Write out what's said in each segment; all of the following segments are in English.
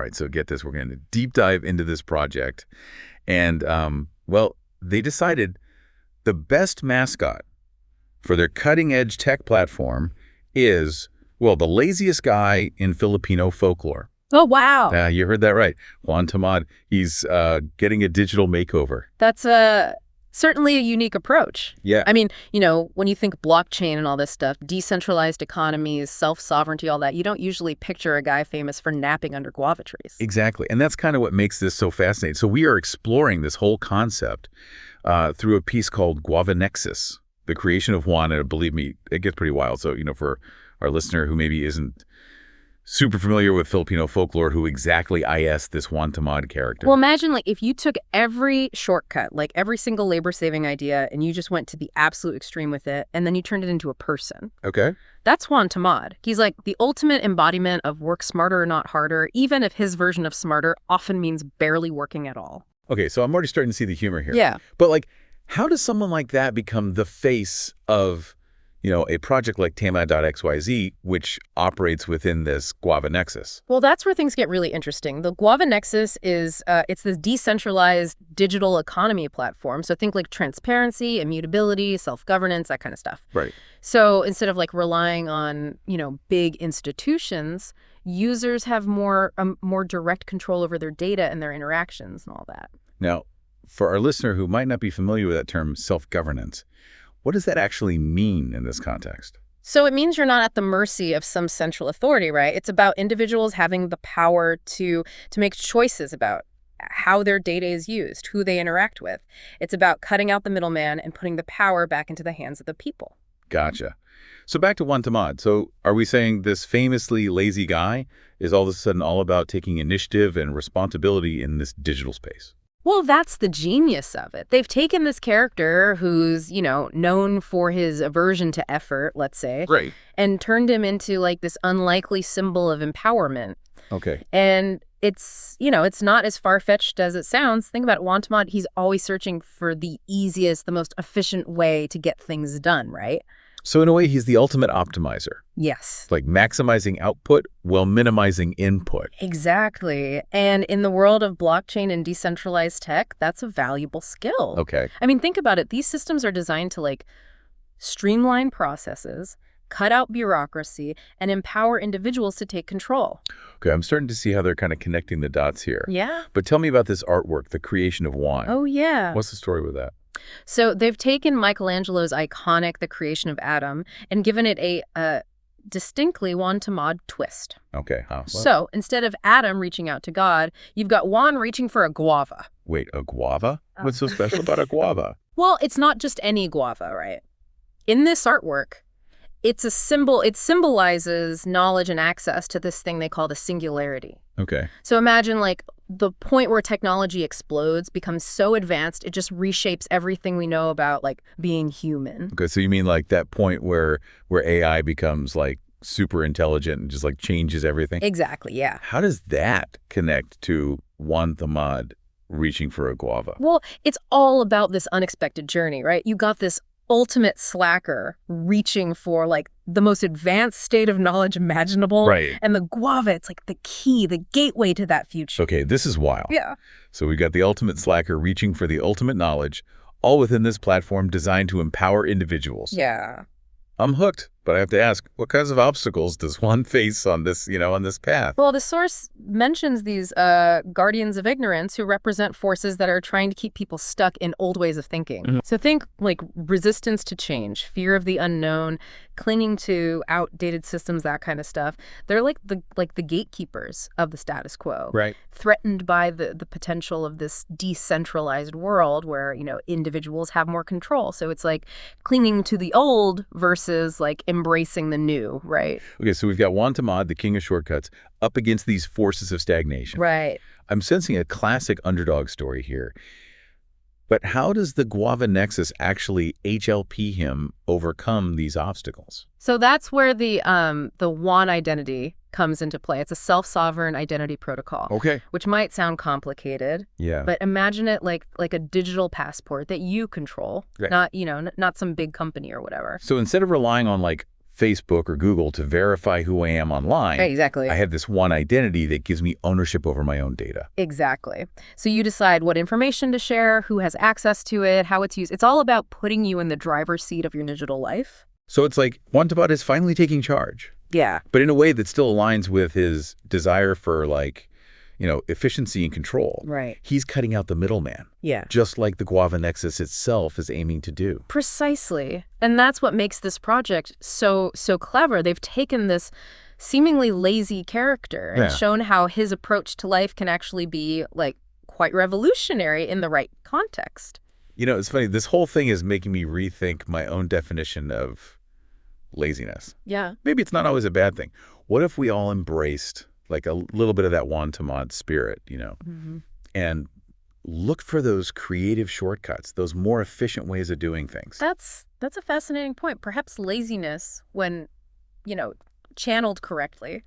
right, so get this. We're going to deep dive into this project. And, well, they decided the best mascot for their cutting-edge tech platform is, well, the laziest guy in Filipino folklore. Oh, wow. Yeah, you heard that right. Juan Tamad, he's getting a digital makeover. That's certainly a unique approach. Yeah. I mean, when you think blockchain and all this stuff, decentralized economies, self-sovereignty, all that, you don't usually picture a guy famous for napping under guava trees. Exactly. And that's kind of what makes this so fascinating. So we are exploring this whole concept through a piece called Guava Nexus, the Creation of Juan. And believe me, it gets pretty wild. So, for our listener who maybe isn't super familiar with Filipino folklore, who exactly is this Juan Tamad character? Well, imagine if you took every shortcut, every single labor-saving idea, and you just went to the absolute extreme with it, and then you turned it into a person. Okay. That's Juan Tamad. He's the ultimate embodiment of work smarter, not harder, even if his version of smarter often means barely working at all. Okay, so I'm already starting to see the humor here. Yeah. But how does someone like that become the face of a project like Tamad.xyz, which operates within this Guava Nexus? Well, that's where things get really interesting. The Guava Nexus is, it's this decentralized digital economy platform. So think transparency, immutability, self-governance, that kind of stuff. Right. So instead of relying on, big institutions, users have more direct control over their data and their interactions and all that. Now, for our listener who might not be familiar with that term, self-governance, what does that actually mean in this context? So it means you're not at the mercy of some central authority, right? It's about individuals having the power to make choices about how their data is used, who they interact with. It's about cutting out the middleman and putting the power back into the hands of the people. Gotcha. So back to Juan Tamad. So are we saying this famously lazy guy is all of a sudden all about taking initiative and responsibility in this digital space? Well, that's the genius of it. They've taken this character who's, known for his aversion to effort, let's say, right, and turned him into this unlikely symbol of empowerment. Okay. And it's not as far-fetched as it sounds. Think about it, Juan Tamad, he's always searching for the easiest, the most efficient way to get things done, right? So in a way, he's the ultimate optimizer. Yes. Maximizing output while minimizing input. Exactly. And in the world of blockchain and decentralized tech, that's a valuable skill. Okay. I mean, think about it. These systems are designed to streamline processes, cut out bureaucracy, and empower individuals to take control. Okay, I'm starting to see how they're kind of connecting the dots here. Yeah. But tell me about this artwork, the Creation of Juan. Oh, yeah. What's the story with that? So they've taken Michelangelo's iconic The Creation of Adam and given it a distinctly Juan Tamad twist. Okay. So instead of Adam reaching out to God, you've got Juan reaching for a guava. Wait, a guava? What's so special about a guava? Well, it's not just any guava, right? In this artwork, it's a symbol. It symbolizes knowledge and access to this thing they call the singularity. Okay. So imagine the point where technology explodes, becomes so advanced, it just reshapes everything we know about being human. Okay, so you mean that point where AI becomes super intelligent and just changes everything? Exactly, yeah. How does that connect to Juan Tamad reaching for a guava? Well, it's all about this unexpected journey, right? You got this ultimate slacker reaching for the most advanced state of knowledge imaginable. Right. And the guava, it's the key, the gateway to that future. Okay, this is wild. Yeah. So we've got the ultimate slacker reaching for the ultimate knowledge, all within this platform designed to empower individuals. Yeah. I'm hooked, but I have to ask, what kinds of obstacles does one face on this, on this path? Well, the source mentions these guardians of ignorance who represent forces that are trying to keep people stuck in old ways of thinking. Mm-hmm. So think resistance to change, fear of the unknown, clinging to outdated systems, that kind of stuff. They're the gatekeepers of the status quo. Right. Threatened by the potential of this decentralized world where, individuals have more control. So it's clinging to the old versus embracing the new, right? Okay, so we've got Juan Tamad, the king of shortcuts, up against these forces of stagnation. Right. I'm sensing a classic underdog story here. But how does the Guava Nexus actually HLP him overcome these obstacles? So that's where the Juan identity comes into play. It's a self-sovereign identity protocol. Okay. Which might sound complicated. Yeah. But imagine it like a digital passport that you control, right. not some big company or whatever. So instead of relying on Facebook or Google to verify who I am online. Right, exactly. I have this one identity that gives me ownership over my own data. Exactly. So you decide what information to share, who has access to it, how it's used. It's all about putting you in the driver's seat of your digital life. So it's like Juan Tamad is finally taking charge, Yeah. but in a way that still aligns with his desire for efficiency and control. Right. He's cutting out the middleman. Yeah. Just like the Guava Nexus itself is aiming to do. Precisely. And that's what makes this project so clever. They've taken this seemingly lazy character and shown how his approach to life can actually be quite revolutionary in the right context. It's funny. This whole thing is making me rethink my own definition of laziness. Yeah. Maybe it's not always a bad thing. What if we all embraced a little bit of that Juan Tamad spirit, and look for those creative shortcuts, those more efficient ways of doing things? That's a fascinating point. Perhaps laziness, when, channeled correctly,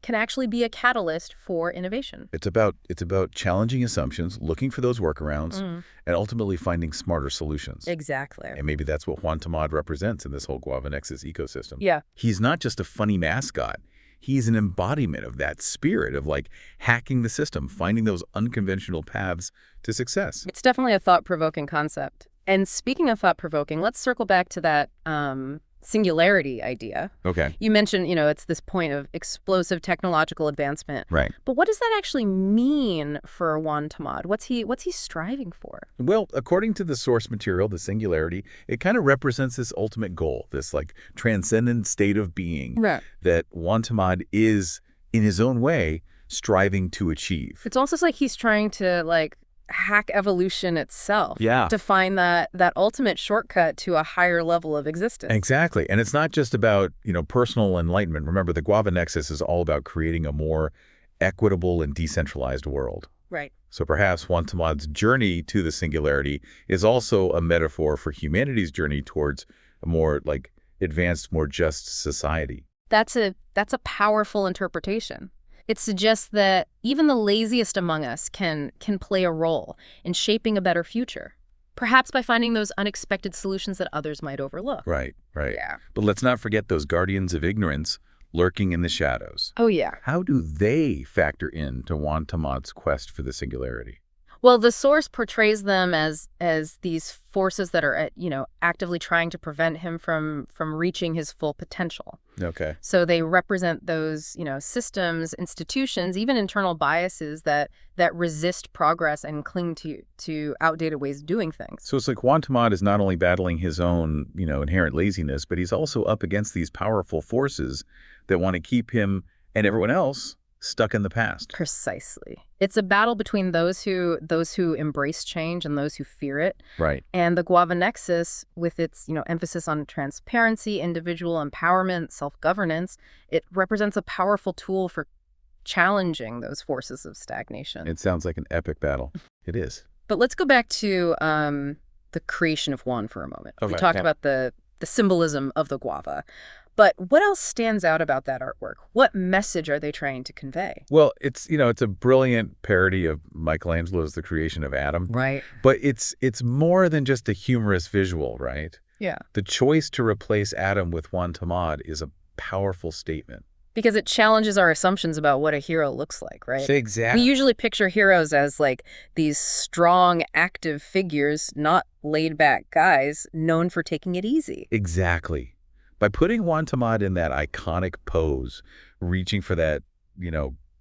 can actually be a catalyst for innovation. It's about challenging assumptions, looking for those workarounds, and ultimately finding smarter solutions. Exactly. And maybe that's what Juan Tamad represents in this whole Guava Nexus ecosystem. Yeah. He's not just a funny mascot. He's an embodiment of that spirit of hacking the system, finding those unconventional paths to success. It's definitely a thought-provoking concept. And speaking of thought-provoking, let's circle back to that singularity idea. Okay. You mentioned, it's this point of explosive technological advancement. Right. But what does that actually mean for Juan Tamad? What's he striving for? Well, according to the source material, the singularity, it kind of represents this ultimate goal, this transcendent state of being that Juan Tamad is, in his own way, striving to achieve. It's almost like he's trying to hack evolution itself. Yeah. To find that ultimate shortcut to a higher level of existence. Exactly. And it's not just about, personal enlightenment. Remember, the Guava Nexus is all about creating a more equitable and decentralized world. Right. So perhaps Juan Tamad's journey to the singularity is also a metaphor for humanity's journey towards a more advanced, more just society. That's a powerful interpretation. It suggests that even the laziest among us can play a role in shaping a better future, perhaps by finding those unexpected solutions that others might overlook. Right. Yeah. But let's not forget those guardians of ignorance lurking in the shadows. Oh, yeah. How do they factor into Juan Tamad's quest for the singularity? Well, the source portrays them as these forces that are, actively trying to prevent him from reaching his full potential. Okay. So they represent those, systems, institutions, even internal biases that resist progress and cling to outdated ways of doing things. So it's like Juan Tamad is not only battling his own, inherent laziness, but he's also up against these powerful forces that want to keep him and everyone else stuck in the past. Precisely. It's a battle between those who embrace change and those who fear it. Right. And the Guava Nexus, with its emphasis on transparency, individual empowerment, self-governance, it represents a powerful tool for challenging those forces of stagnation. It sounds like an epic battle. It is. But let's go back to the creation of Juan for a moment. Okay. We talked about the symbolism of the guava. But what else stands out about that artwork? What message are they trying to convey? Well, it's a brilliant parody of Michelangelo's The Creation of Adam. Right. But it's more than just a humorous visual, right? Yeah. The choice to replace Adam with Juan Tamad is a powerful statement. Because it challenges our assumptions about what a hero looks like, right? Exactly. We usually picture heroes as these strong, active figures, not laid-back guys known for taking it easy. Exactly. By putting Juan Tamad in that iconic pose, reaching for that,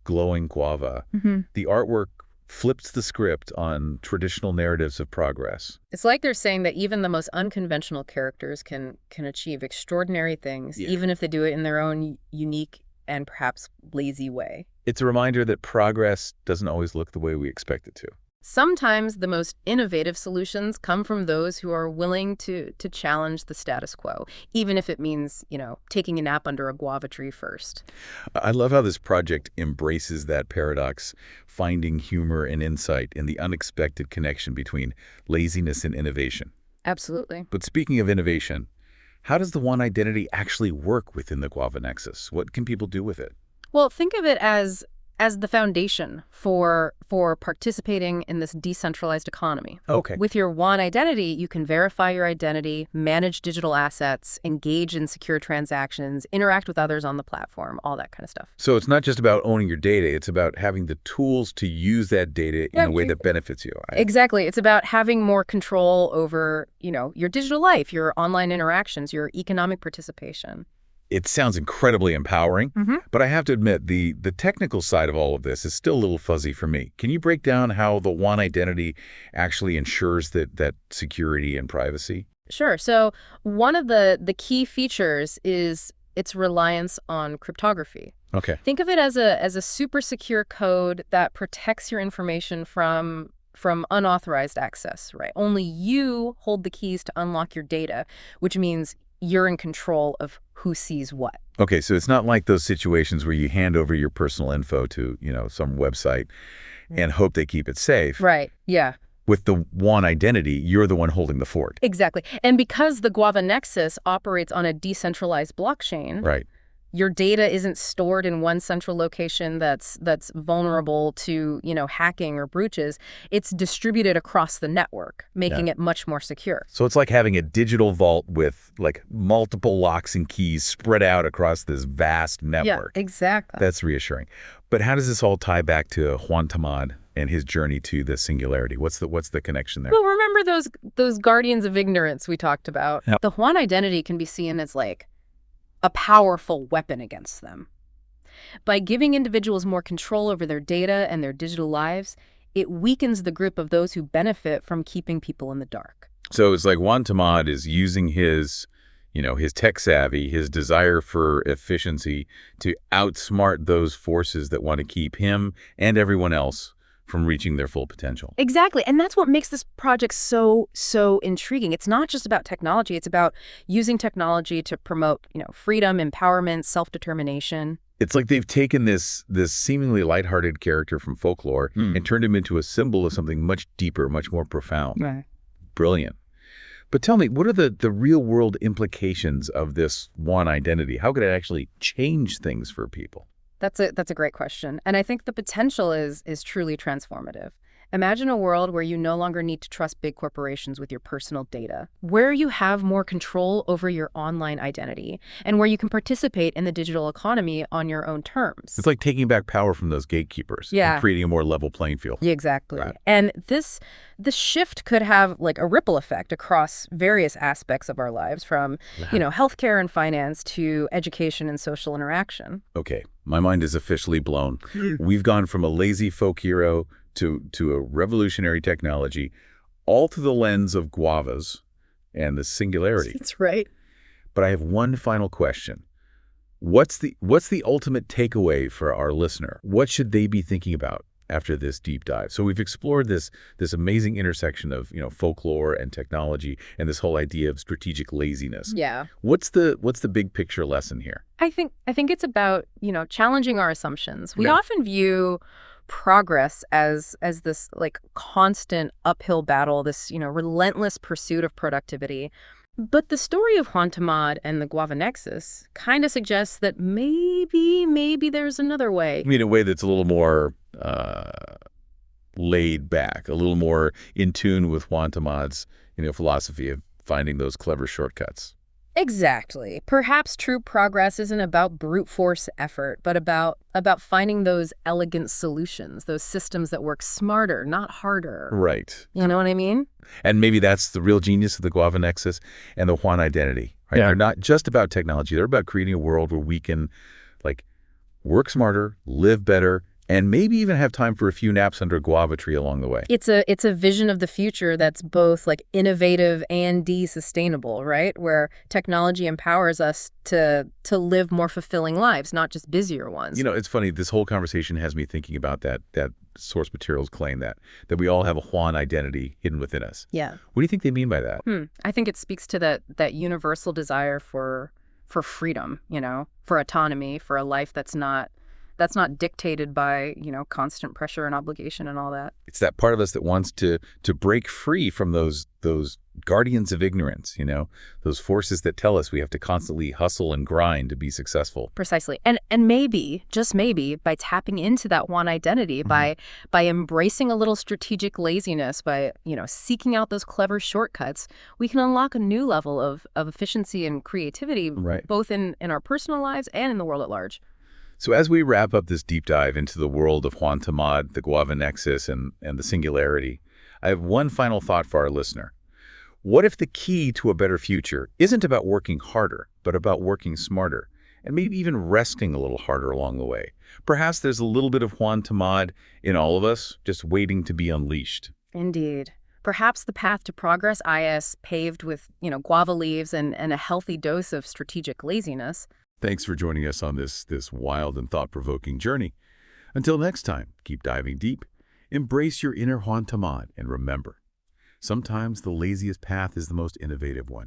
glowing guava, the artwork flips the script on traditional narratives of progress. It's like they're saying that even the most unconventional characters can achieve extraordinary things, even if they do it in their own unique and perhaps lazy way. It's a reminder that progress doesn't always look the way we expect it to. Sometimes the most innovative solutions come from those who are willing to challenge the status quo, even if it means, taking a nap under a guava tree first. I love how this project embraces that paradox, finding humor and insight in the unexpected connection between laziness and innovation. Absolutely. But speaking of innovation, how does the One identity actually work within the Guava Nexus? What can people do with it? Well, think of it as as the foundation for participating in this decentralized economy. Okay. With your Juan identity, you can verify your identity, manage digital assets, engage in secure transactions, interact with others on the platform, all that kind of stuff. So it's not just about owning your data, it's about having the tools to use that data in a way that benefits you. Exactly. It's about having more control over, your digital life, your online interactions, your economic participation. It sounds incredibly empowering, but I have to admit the technical side of all of this is still a little fuzzy for me. Can you break down how the Juan identity actually ensures that security and privacy? Sure. So one of the key features is its reliance on cryptography. Okay. Think of it as a super secure code that protects your information from unauthorized access, right? Only you hold the keys to unlock your data, which means you're in control of who sees what. Okay, so it's not like those situations where you hand over your personal info to, some website and hope they keep it safe. Right, yeah. With the Juan identity, you're the one holding the fort. Exactly. And because the Guava Nexus operates on a decentralized blockchain, right, your data isn't stored in one central location that's vulnerable to, hacking or breaches. It's distributed across the network, making it much more secure. So it's like having a digital vault with multiple locks and keys spread out across this vast network. Yeah, exactly. That's reassuring. But how does this all tie back to Juan Tamad and his journey to the singularity? What's the connection there? Well, remember those guardians of ignorance we talked about? Yep. The Juan identity can be seen as a powerful weapon against them. By giving individuals more control over their data and their digital lives, it weakens the group of those who benefit from keeping people in the dark. So it's like Juan Tamad is using his tech savvy, his desire for efficiency to outsmart those forces that want to keep him and everyone else from reaching their full potential. Exactly. And that's what makes this project so intriguing. It's not just about technology. It's about using technology to promote, freedom, empowerment, self-determination. It's like they've taken this seemingly lighthearted character from folklore and turned him into a symbol of something much deeper, much more profound. Right. Brilliant. But tell me, what are the real-world implications of this Juan identity? How could it actually change things for people? That's a great question. And I think the potential is truly transformative. Imagine a world where you no longer need to trust big corporations with your personal data, where you have more control over your online identity, and where you can participate in the digital economy on your own terms. It's like taking back power from those gatekeepers and creating a more level playing field. Yeah, exactly. Right. And this shift could have a ripple effect across various aspects of our lives, from, healthcare and finance to education and social interaction. Okay, my mind is officially blown. We've gone from a lazy folk hero to a revolutionary technology, all through the lens of guavas and the singularity. That's right. But I have one final question. What's the ultimate takeaway for our listener? What should they be thinking about after this deep dive? So we've explored this amazing intersection of, folklore and technology and this whole idea of strategic laziness. Yeah. What's the big picture lesson here? I think it's about, challenging our assumptions. We often view progress as this constant uphill battle, this, relentless pursuit of productivity. But the story of Juan Tamad and the Guava Nexus kind of suggests that maybe there's another way. I mean, a way that's a little more laid back, a little more in tune with Juan Tamad's, philosophy of finding those clever shortcuts. Exactly. Perhaps true progress isn't about brute force effort, but about finding those elegant solutions, those systems that work smarter, not harder. Right. You know what I mean? And maybe that's the real genius of the Guava Nexus and the Juan identity. Right? Yeah. They're not just about technology. They're about creating a world where we can work smarter, live better, and maybe even have time for a few naps under a guava tree along the way. It's a vision of the future that's both innovative and sustainable, right? Where technology empowers us to live more fulfilling lives, not just busier ones. It's funny. This whole conversation has me thinking about that source materials claim that we all have a Juan identity hidden within us. Yeah. What do you think they mean by that? I think it speaks to that universal desire for freedom, for autonomy, for a life that's not That's not dictated by, constant pressure and obligation and all that. It's that part of us that wants to break free from those guardians of ignorance, those forces that tell us we have to constantly hustle and grind to be successful. Precisely. And maybe, just maybe, by tapping into that one identity, by embracing a little strategic laziness, by, seeking out those clever shortcuts, we can unlock a new level of efficiency and creativity, Right. both in our personal lives and in the world at large. So as we wrap up this deep dive into the world of Juan Tamad, the Guava Nexus, and the singularity, I have one final thought for our listener. What if the key to a better future isn't about working harder, but about working smarter, and maybe even resting a little harder along the way? Perhaps there's a little bit of Juan Tamad in all of us, just waiting to be unleashed. Indeed. Perhaps the path to progress is paved with, guava leaves and a healthy dose of strategic laziness. Thanks for joining us on this wild and thought-provoking journey. Until next time, keep diving deep, embrace your inner Juan Tamad, and remember, sometimes the laziest path is the most innovative one.